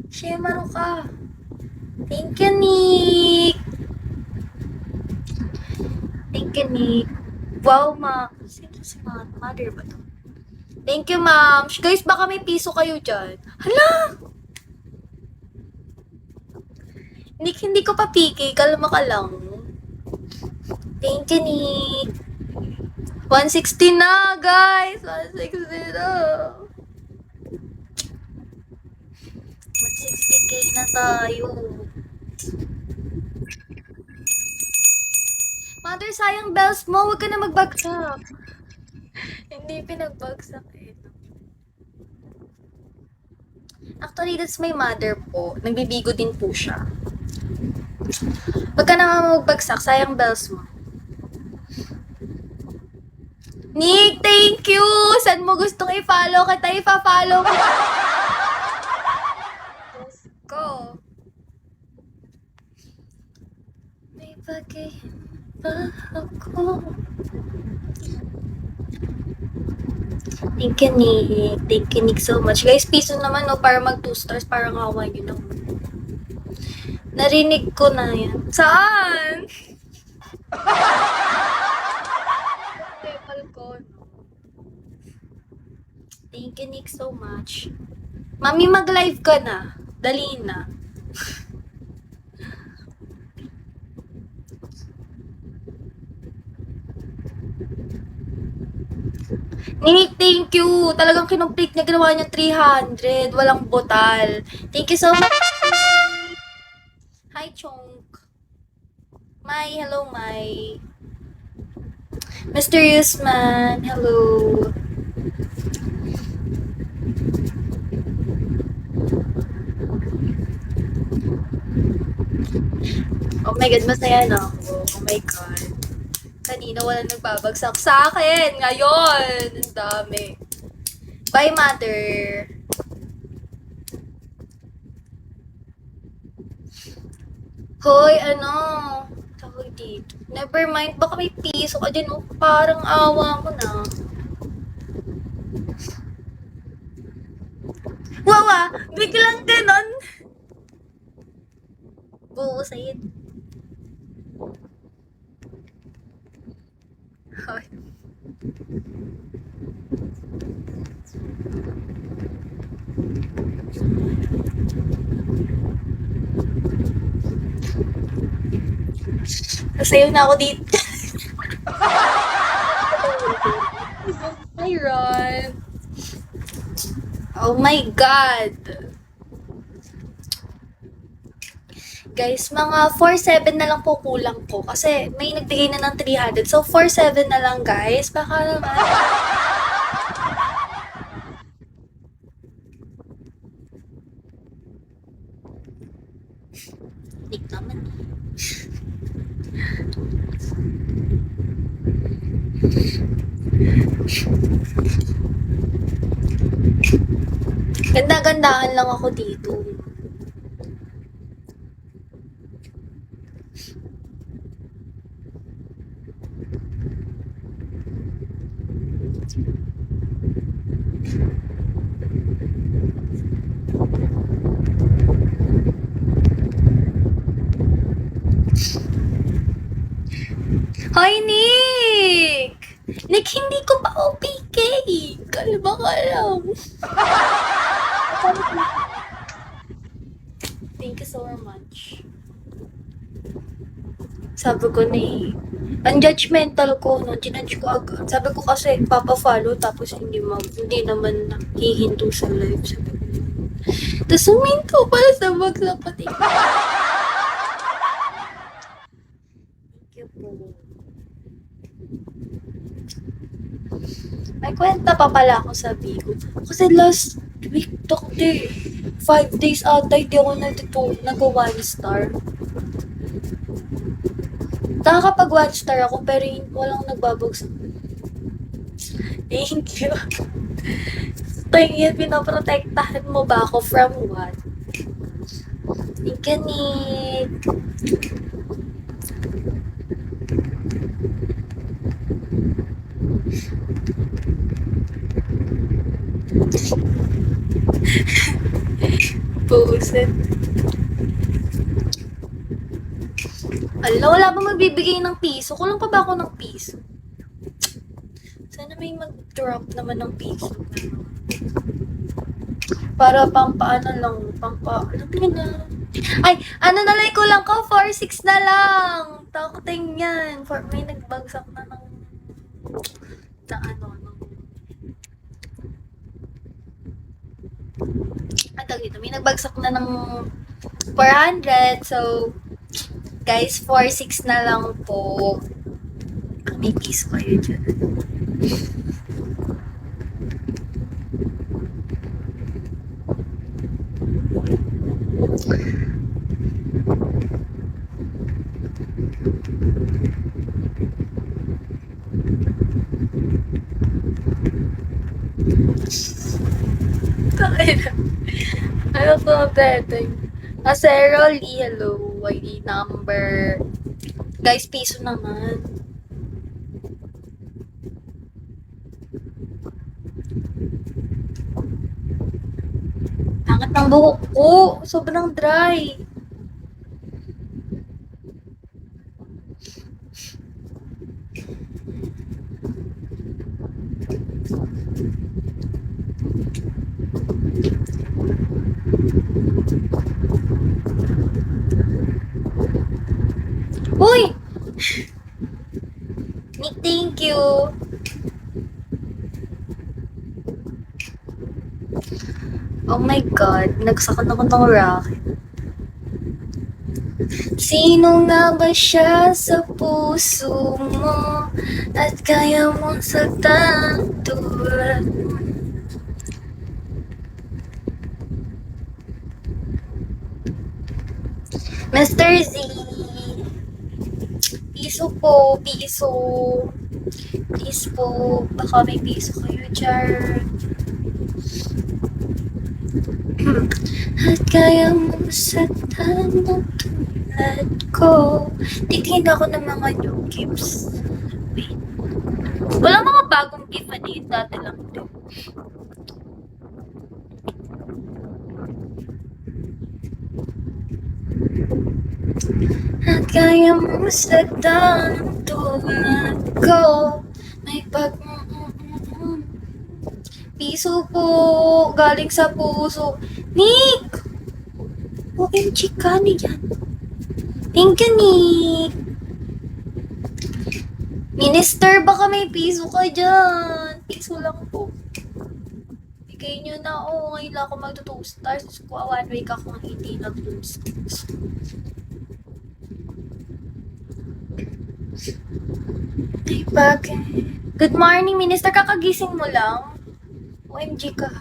Shemaro ka. Thank you, Nick. Thank you, Nick. Wow, ma. Sino si mother ba to? Thank you, ma'am. Guys, baka may piso kayo dyan. Hala! Nick, hindi ko pa piki. Kalma ka lang. Thank you, Nick. 160 na, guys. 160 na. 160k na tayo. Mother, sayang bells mo. Huwag ka na magbagsak. Hindi pinagbagsak eh. Actually, that's my mother po. Nagbibigo din po siya. Huwag ka na magbagsak. Sayang bells mo. Nick, thank you! Saan mo gustong i-follow kita? I-follow ko. Let's go. May pag-iba ako. Thank you, Nick. Thank you, Nick, so much. Guys, piso naman, no, para mag 2 stars, parang awa nyo lang. Narinig ko na yan. Saan? Tepal ko, no? Thank you, Nick, so much. Mami, mag-live ka na. Dali na. Nick, thank you. Talagang kinumplete niya. Ginawa niya 300. Walang botal. Thank you so much. Hi, Chonk. Mai, hello, Mai. Mysterious Man, hello. Oh my God, masaya na ako. Oh my God. Kanina walang nagbabagsak sa akin. Ngayon, ang dami. Bye, mother. Hoy, ano? Tawag dito. Never mind, baka may piso ka din. Oh. Parang awa ko na. Wawa, biglang ganon. Buo sa'yo. Hoy. Nasayaw na ako dito. Hi, Ron. Oh my God. Guys, mga 4-7 na lang po kulang po. Kasi may nagbigay na ng 300. So, 4-7 na lang, guys. Baka naman. Tik naman. Ganda-gandahan lang ako dito. Hi, Nick! Nick, hindi ko pa OPK. Kalma ka lang. Thank you so much. Sabi ko na eh. Ang judgmental ko, no? Ginudge ko agad. Sabi ko kasi, papa-follow, tapos hindi naman hihinto sa live. Sabi ko. Tapos huminto pala sa bagsak pati. Thank you po. May kwenta pa pala ako sa Bigo. Kasi last week, dokte, 5 days ata, hindi ako nag-1 star. Nakakapag 1 star ako, pero walang nagbabagsak. Thank you. Tingin, pinoprotektahan mo ba ako from what? Thank you, Nick. Buset. Ala, wala ba magbibigay ng piso? Kulang pa ba ako ng piso? Sana may mag-drop naman ng piso. Para pampaano lang, alam niyo na. Ay, ano na like ko lang ko, 4-6 na lang. Takutin yan. May nagbagsak na ng, dito, may nagbagsak na ng 400. So, guys, 4-6 na lang po. May piso kayo dyan. Ano po, Betty? Acero Lee, hello. ID number. Guys, piso naman. Angat ng buhok ko. Sobrang dry. Uy! Nick, thank you. Oh my God, nagsakot ako ng racket. Sino nga ba siya sa puso mo at kaya mong saktan tulad mo? Mr. Z, piso po, piso. Please po, baka may piso kayo, Char. At kaya mo saktan ng tulad ko. Titingin ako ng mga new gifts. Wait. Wala mga bagong gift na yun. Dati lang din. At kaya mo saktan ng tulad ko. May piso po, galing sa puso. Nick! OMG ka niyan. Thank you, Nick. Minister, baka may piso ka dyan. Piso lang po. Bigay nyo na, ngayon lang ako magtutoastars. Kuha 1 week akong hindi nag-toastars. Ay, bakit? Good morning, Minister. Kakagising mo lang? OMG ka.